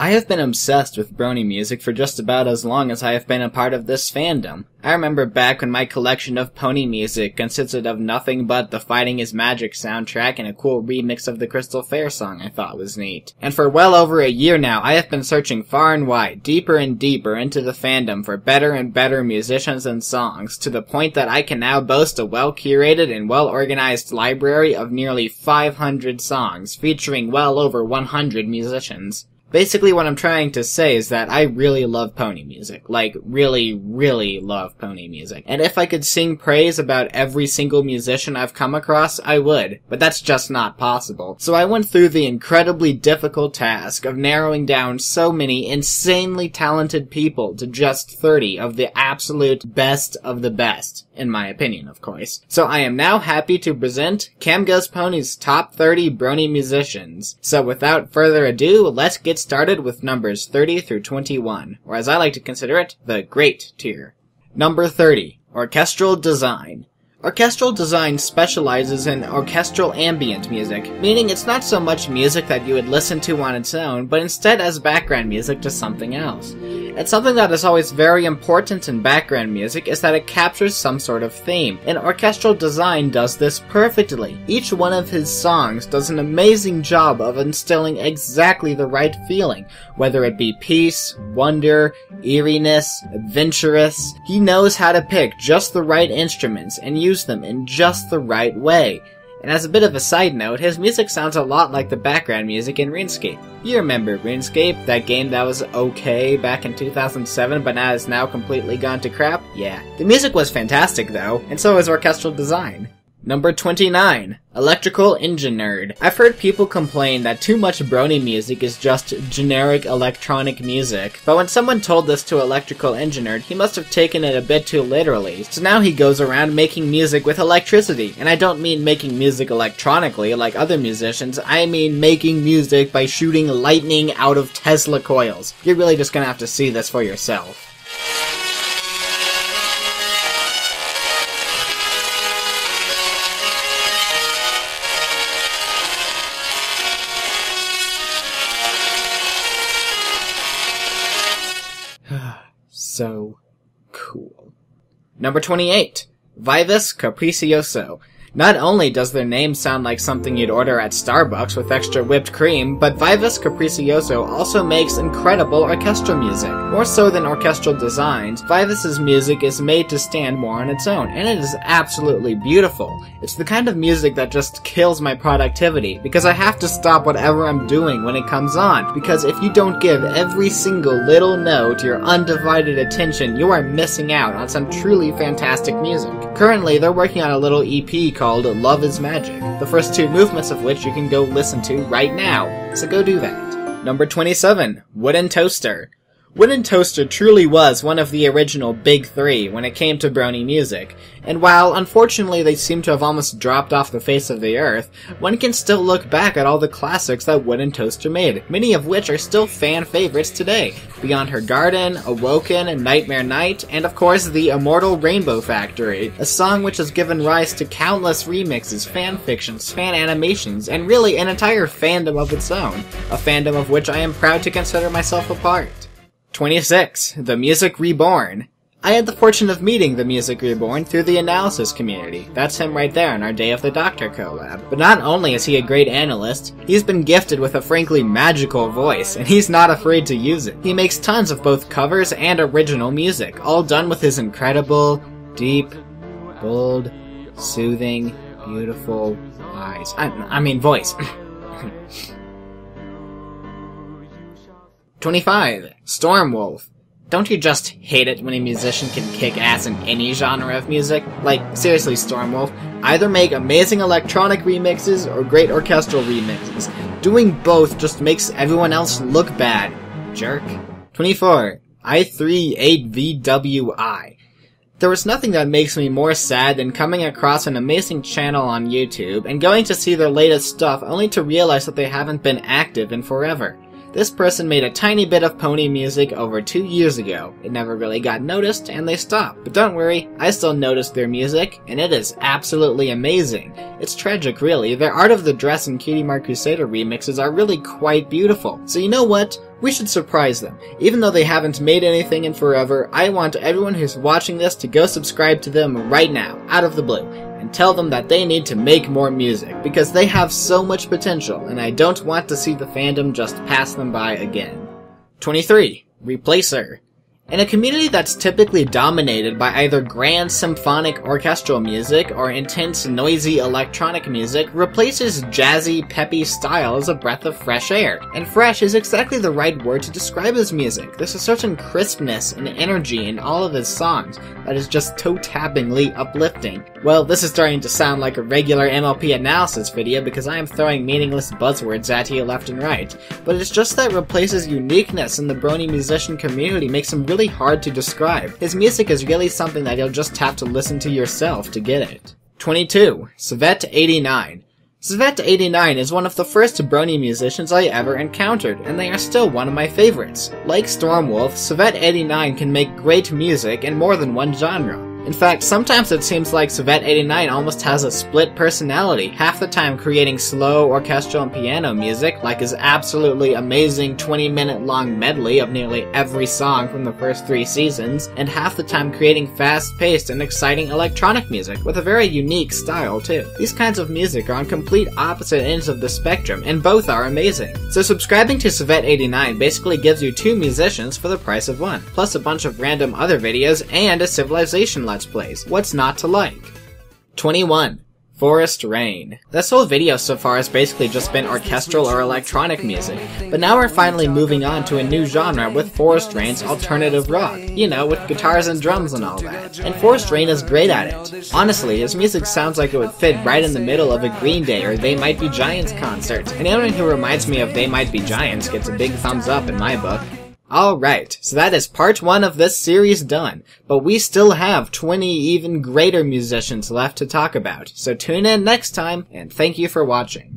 I have been obsessed with Brony music for just about as long as I have been a part of this fandom. I remember back when my collection of pony music consisted of nothing but the Fighting is Magic soundtrack and a cool remix of the Crystal Fair song I thought was neat. And for well over a year now, I have been searching far and wide, deeper and deeper into the fandom for better and better musicians and songs, to the point that I can now boast a well-curated and well-organized library of nearly 500 songs, featuring well over 100 musicians. Basically, what I'm trying to say is that I really love pony music. Like, really, really love pony music. And if I could sing praise about every single musician I've come across, I would. But that's just not possible. So I went through the incredibly difficult task of narrowing down so many insanely talented people to just 30 of the absolute best of the best. In my opinion, of course. So I am now happy to present Cam Goes Pony's Top 30 Brony Musicians. So without further ado, let's get started with numbers 30 through 21, or as I like to consider it, the Great Tier. Number 30, Orchestral Design. Orchestral Design specializes in orchestral ambient music, meaning it's not so much music that you would listen to on its own, but instead as background music to something else. And something that is always very important in background music is that it captures some sort of theme, and Orchestral Design does this perfectly. Each one of his songs does an amazing job of instilling exactly the right feeling, whether it be peace, wonder, eeriness, adventurous. He knows how to pick just the right instruments and use them in just the right way. And as a bit of a side note, his music sounds a lot like the background music in RuneScape. You remember RuneScape, that game that was okay back in 2007 but now has now completely gone to crap? Yeah. The music was fantastic though, and so is Orchestral Design. Number 29, Electrical Engine Nerd. I've heard people complain that too much Brony music is just generic electronic music, but when someone told this to Electrical Engine Nerd, he must have taken it a bit too literally. So now he goes around making music with electricity, and I don't mean making music electronically like other musicians, I mean making music by shooting lightning out of Tesla coils. You're really just gonna have to see this for yourself. So cool. Number 28, ThisCapriccio. Not only does their name sound like something you'd order at Starbucks with extra whipped cream, but ThisCapriccio also makes incredible orchestral music. More so than orchestral designs, Vivis's music is made to stand more on its own, and it is absolutely beautiful. It's the kind of music that just kills my productivity, because I have to stop whatever I'm doing when it comes on, because if you don't give every single little note your undivided attention, you are missing out on some truly fantastic music. Currently, they're working on a little EP called Love is Magic, the first two movements of which you can go listen to right now, so go do that. Number 27, Wooden Toaster. Wooden Toaster truly was one of the original big three when it came to Brony music, and while unfortunately they seem to have almost dropped off the face of the earth, one can still look back at all the classics that Wooden Toaster made, many of which are still fan favorites today. Beyond Her Garden, Awoken, Nightmare Night, and of course the immortal Rainbow Factory, a song which has given rise to countless remixes, fanfictions, fan animations, and really an entire fandom of its own, a fandom of which I am proud to consider myself a part. 26. The Music Reborn. I had the fortune of meeting the Music Reborn through the analysis community. That's him right there in our Day of the Doctor collab. But not only is he a great analyst, he's been gifted with a frankly magical voice, and he's not afraid to use it. He makes tons of both covers and original music, all done with his incredible, deep, bold, soothing, beautiful eyes. I mean voice. 25. Stormwolf. Don't you just hate it when a musician can kick ass in any genre of music? Like, seriously, Stormwolf, either make amazing electronic remixes or great orchestral remixes. Doing both just makes everyone else look bad. Jerk. 24. I38VWI. There was nothing that makes me more sad than coming across an amazing channel on YouTube and going to see their latest stuff only to realize that they haven't been active in forever. This person made a tiny bit of pony music over 2 years ago. It never really got noticed, and they stopped. But don't worry, I still noticed their music, and it is absolutely amazing. It's tragic, really. Their Art of the Dress and Cutie Mark Crusader remixes are really quite beautiful. So you know what? We should surprise them. Even though they haven't made anything in forever, I want everyone who's watching this to go subscribe to them right now, out of the blue, and tell them that they need to make more music, because they have so much potential, and I don't want to see the fandom just pass them by again. 23. Replacer. In a community that's typically dominated by either grand symphonic orchestral music or intense noisy electronic music, Replacer's jazzy, peppy style is a breath of fresh air. And fresh is exactly the right word to describe his music. There's a certain crispness and energy in all of his songs that is just toe-tappingly uplifting. Well, this is starting to sound like a regular MLP analysis video because I am throwing meaningless buzzwords at you left and right, but it's just that Replacer's uniqueness in the Brony musician community makes him really hard to describe. His music is really something that you'll just have to listen to yourself to get it. 22. Svet89. Svet89 is one of the first Brony musicians I ever encountered, and they are still one of my favorites. Like Stormwolf, Svet89 can make great music in more than one genre. In fact, sometimes it seems like Svet89 almost has a split personality, half the time creating slow orchestral and piano music, like his absolutely amazing 20-minute-long medley of nearly every song from the first 3 seasons, and half the time creating fast-paced and exciting electronic music, with a very unique style too. These kinds of music are on complete opposite ends of the spectrum, and both are amazing. So subscribing to Svet89 basically gives you 2 musicians for the price of 1, plus a bunch of random other videos and a Civilization Let's Plays. What's not to like? 21. Forest Rain. This whole video so far has basically just been orchestral or electronic music, but now we're finally moving on to a new genre with Forest Rain's alternative rock. You know, with guitars and drums and all that. And Forest Rain is great at it. Honestly, his music sounds like it would fit right in the middle of a Green Day or They Might Be Giants concert. And anyone who reminds me of They Might Be Giants gets a big thumbs up in my book. Alright, so that is part 1 of this series done, but we still have 20 even greater musicians left to talk about, so tune in next time, and thank you for watching.